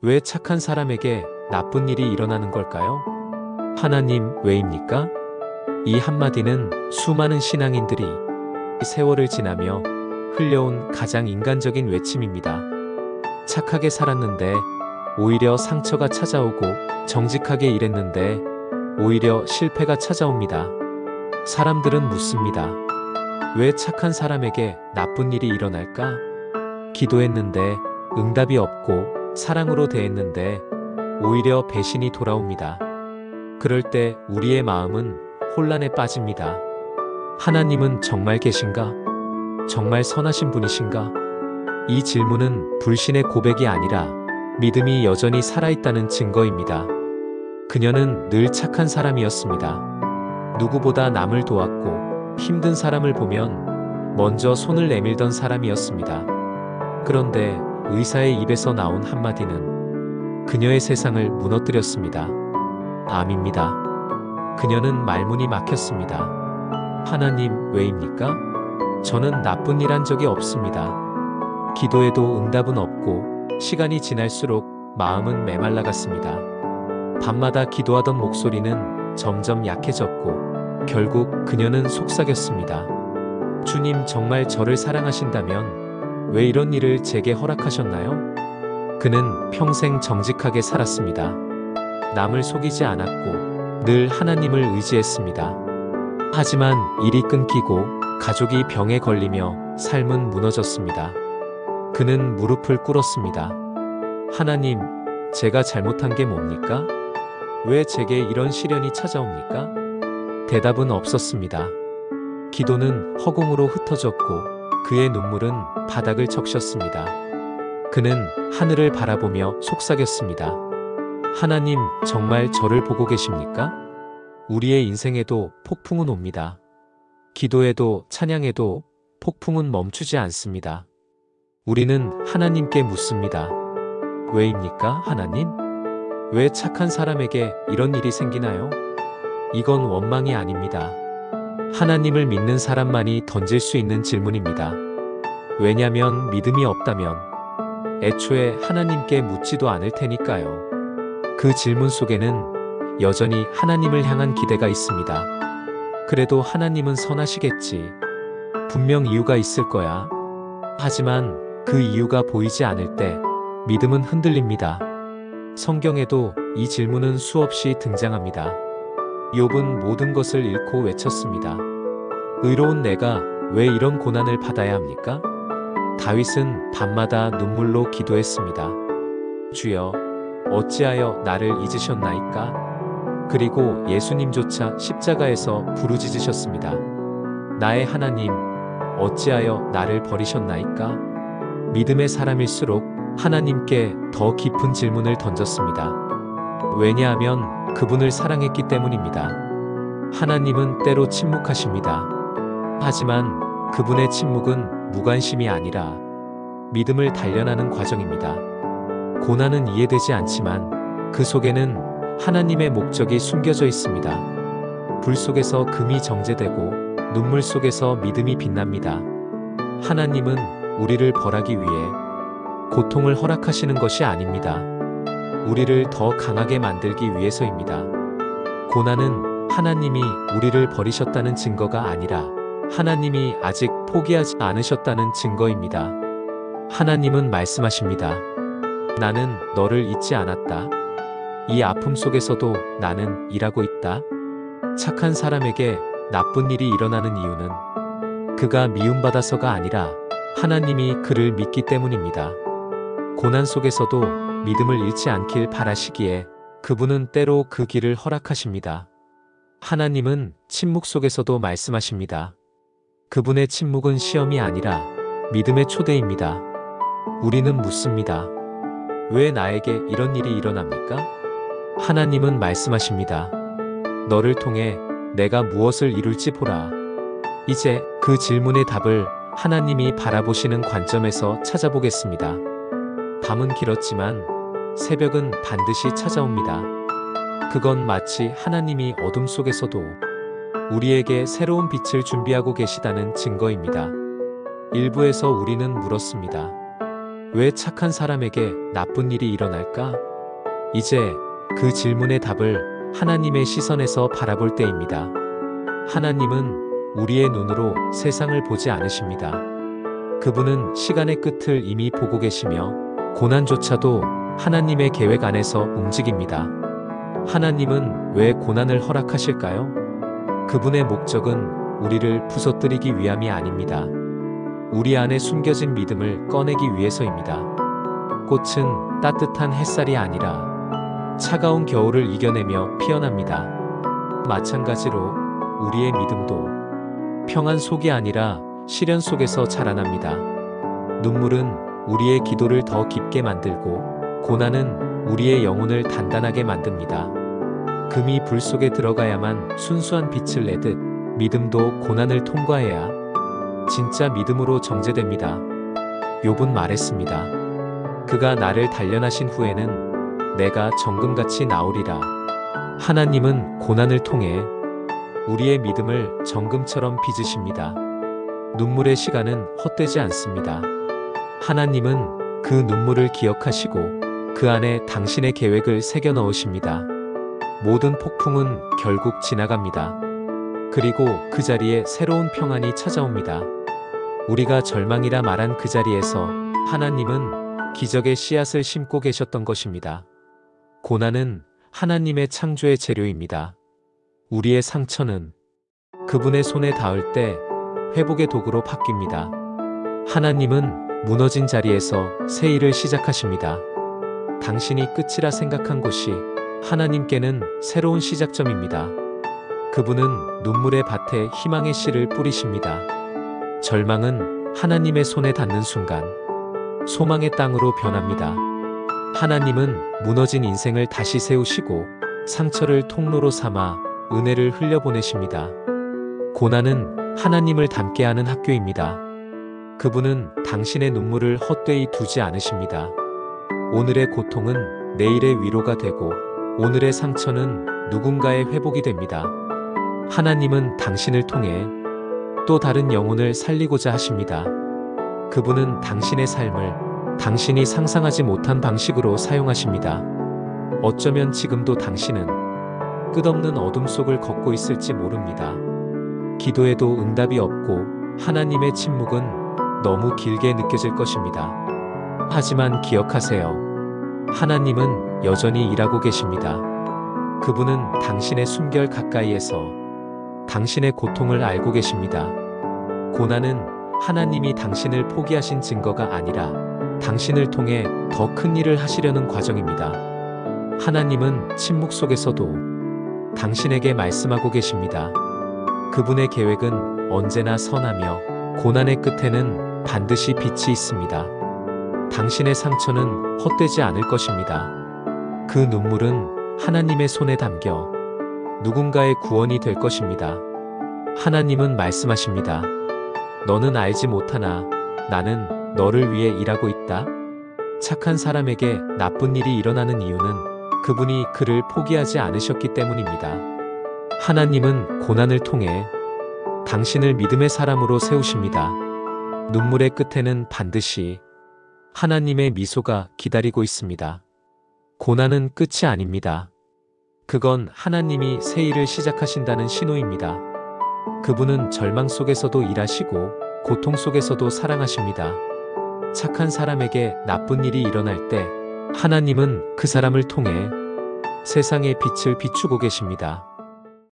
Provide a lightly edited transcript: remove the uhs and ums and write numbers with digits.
왜 착한 사람에게 나쁜 일이 일어나는 걸까요? 하나님, 왜입니까? 이 한마디는 수많은 신앙인들이 세월을 지나며 흘려온 가장 인간적인 외침입니다. 착하게 살았는데 오히려 상처가 찾아오고, 정직하게 일했는데 오히려 실패가 찾아옵니다. 사람들은 묻습니다. 왜 착한 사람에게 나쁜 일이 일어날까? 기도했는데 응답이 없고, 사랑으로 대했는데 오히려 배신이 돌아옵니다. 그럴 때 우리의 마음은 혼란에 빠집니다. 하나님은 정말 계신가? 정말 선하신 분이신가? 이 질문은 불신의 고백이 아니라 믿음이 여전히 살아있다는 증거입니다. 그녀는 늘 착한 사람이었습니다. 누구보다 남을 도왔고, 힘든 사람을 보면 먼저 손을 내밀던 사람이었습니다. 그런데 의사의 입에서 나온 한마디는 그녀의 세상을 무너뜨렸습니다. 암입니다. 그녀는 말문이 막혔습니다. 하나님, 왜입니까? 저는 나쁜 일 한 적이 없습니다. 기도해도 응답은 없고, 시간이 지날수록 마음은 메말라갔습니다. 밤마다 기도하던 목소리는 점점 약해졌고, 결국 그녀는 속삭였습니다. 주님, 정말 저를 사랑하신다면 왜 이런 일을 제게 허락하셨나요? 그는 평생 정직하게 살았습니다. 남을 속이지 않았고, 늘 하나님을 의지했습니다. 하지만 일이 끊기고 가족이 병에 걸리며 삶은 무너졌습니다. 그는 무릎을 꿇었습니다. 하나님, 제가 잘못한 게 뭡니까? 왜 제게 이런 시련이 찾아옵니까? 대답은 없었습니다. 기도는 허공으로 흩어졌고, 그의 눈물은 바닥을 적셨습니다. 그는 하늘을 바라보며 속삭였습니다. 하나님, 정말 저를 보고 계십니까? 우리의 인생에도 폭풍은 옵니다. 기도해도 찬양해도 폭풍은 멈추지 않습니다. 우리는 하나님께 묻습니다. 왜입니까, 하나님? 왜 착한 사람에게 이런 일이 생기나요? 이건 원망이 아닙니다. 하나님을 믿는 사람만이 던질 수 있는 질문입니다. 왜냐면 믿음이 없다면 애초에 하나님께 묻지도 않을 테니까요. 그 질문 속에는 여전히 하나님을 향한 기대가 있습니다. 그래도 하나님은 선하시겠지. 분명 이유가 있을 거야. 하지만 그 이유가 보이지 않을 때 믿음은 흔들립니다. 성경에도 이 질문은 수없이 등장합니다. 욥은 모든 것을 잃고 외쳤습니다. 의로운 내가 왜 이런 고난을 받아야 합니까? 다윗은 밤마다 눈물로 기도했습니다. 주여, 어찌하여 나를 잊으셨나이까? 그리고 예수님조차 십자가에서 부르짖으셨습니다. 나의 하나님, 어찌하여 나를 버리셨나이까? 믿음의 사람일수록 하나님께 더 깊은 질문을 던졌습니다. 왜냐하면 그분을 사랑했기 때문입니다. 하나님은 때로 침묵하십니다. 하지만 그분의 침묵은 무관심이 아니라 믿음을 단련하는 과정입니다. 고난은 이해되지 않지만 그 속에는 하나님의 목적이 숨겨져 있습니다. 불 속에서 금이 정제되고 눈물 속에서 믿음이 빛납니다. 하나님은 우리를 벌하기 위해 고통을 허락하시는 것이 아닙니다. 우리를 더 강하게 만들기 위해서입니다. 고난은 하나님이 우리를 버리셨다는 증거가 아니라 하나님이 아직 포기하지 않으셨다는 증거입니다. 하나님은 말씀하십니다. 나는 너를 잊지 않았다. 이 아픔 속에서도 나는 일하고 있다. 착한 사람에게 나쁜 일이 일어나는 이유는 그가 미움받아서가 아니라 하나님이 그를 믿기 때문입니다. 고난 속에서도 믿음을 잃지 않길 바라시기에 그분은 때로 그 길을 허락하십니다. 하나님은 침묵 속에서도 말씀하십니다. 그분의 침묵은 시험이 아니라 믿음의 초대입니다. 우리는 묻습니다. 왜 나에게 이런 일이 일어납니까? 하나님은 말씀하십니다. 너를 통해 내가 무엇을 이룰지 보라. 이제 그 질문의 답을 하나님이 바라보시는 관점에서 찾아보겠습니다. 밤은 길었지만 새벽은 반드시 찾아옵니다. 그건 마치 하나님이 어둠 속에서도 우리에게 새로운 빛을 준비하고 계시다는 증거입니다. 일부에서 우리는 물었습니다. 왜 착한 사람에게 나쁜 일이 일어날까? 이제 그 질문의 답을 하나님의 시선에서 바라볼 때입니다. 하나님은 우리의 눈으로 세상을 보지 않으십니다. 그분은 시간의 끝을 이미 보고 계시며 고난조차도 하나님의 계획 안에서 움직입니다. 하나님은 왜 고난을 허락하실까요? 그분의 목적은 우리를 부서뜨리기 위함이 아닙니다. 우리 안에 숨겨진 믿음을 꺼내기 위해서입니다. 꽃은 따뜻한 햇살이 아니라 차가운 겨울을 이겨내며 피어납니다. 마찬가지로 우리의 믿음도 평안 속이 아니라 시련 속에서 자라납니다. 눈물은 우리의 기도를 더 깊게 만들고 고난은 우리의 영혼을 단단하게 만듭니다. 금이 불 속에 들어가야만 순수한 빛을 내듯 믿음도 고난을 통과해야 진짜 믿음으로 정제됩니다. 욥은 말했습니다. 그가 나를 단련하신 후에는 내가 정금같이 나오리라. 하나님은 고난을 통해 우리의 믿음을 정금처럼 빚으십니다. 눈물의 시간은 헛되지 않습니다. 하나님은 그 눈물을 기억하시고 그 안에 당신의 계획을 새겨 넣으십니다. 모든 폭풍은 결국 지나갑니다. 그리고 그 자리에 새로운 평안이 찾아옵니다. 우리가 절망이라 말한 그 자리에서 하나님은 기적의 씨앗을 심고 계셨던 것입니다. 고난은 하나님의 창조의 재료입니다. 우리의 상처는 그분의 손에 닿을 때 회복의 도구로 바뀝니다. 하나님은 무너진 자리에서 새 일을 시작하십니다. 당신이 끝이라 생각한 곳이 하나님께는 새로운 시작점입니다. 그분은 눈물의 밭에 희망의 씨를 뿌리십니다. 절망은 하나님의 손에 닿는 순간 소망의 땅으로 변합니다. 하나님은 무너진 인생을 다시 세우시고 상처를 통로로 삼아 은혜를 흘려보내십니다. 고난은 하나님을 닮게 하는 학교입니다. 그분은 당신의 눈물을 헛되이 두지 않으십니다. 오늘의 고통은 내일의 위로가 되고 오늘의 상처는 누군가의 회복이 됩니다. 하나님은 당신을 통해 또 다른 영혼을 살리고자 하십니다. 그분은 당신의 삶을 당신이 상상하지 못한 방식으로 사용하십니다. 어쩌면 지금도 당신은 끝없는 어둠 속을 걷고 있을지 모릅니다. 기도에도 응답이 없고 하나님의 침묵은 너무 길게 느껴질 것입니다. 하지만 기억하세요. 하나님은 여전히 일하고 계십니다. 그분은 당신의 숨결 가까이에서 당신의 고통을 알고 계십니다. 고난은 하나님이 당신을 포기하신 증거가 아니라 당신을 통해 더 큰 일을 하시려는 과정입니다. 하나님은 침묵 속에서도 당신에게 말씀하고 계십니다. 그분의 계획은 언제나 선하며 고난의 끝에는 반드시 빛이 있습니다. 당신의 상처는 헛되지 않을 것입니다. 그 눈물은 하나님의 손에 담겨 누군가의 구원이 될 것입니다. 하나님은 말씀하십니다. 너는 알지 못하나 나는 너를 위해 일하고 있다. 착한 사람에게 나쁜 일이 일어나는 이유는 그분이 그를 포기하지 않으셨기 때문입니다. 하나님은 고난을 통해 당신을 믿음의 사람으로 세우십니다. 눈물의 끝에는 반드시 하나님의 미소가 기다리고 있습니다. 고난은 끝이 아닙니다. 그건 하나님이 새 일을 시작하신다는 신호입니다. 그분은 절망 속에서도 일하시고 고통 속에서도 사랑하십니다. 착한 사람에게 나쁜 일이 일어날 때 하나님은 그 사람을 통해 세상의 빛을 비추고 계십니다.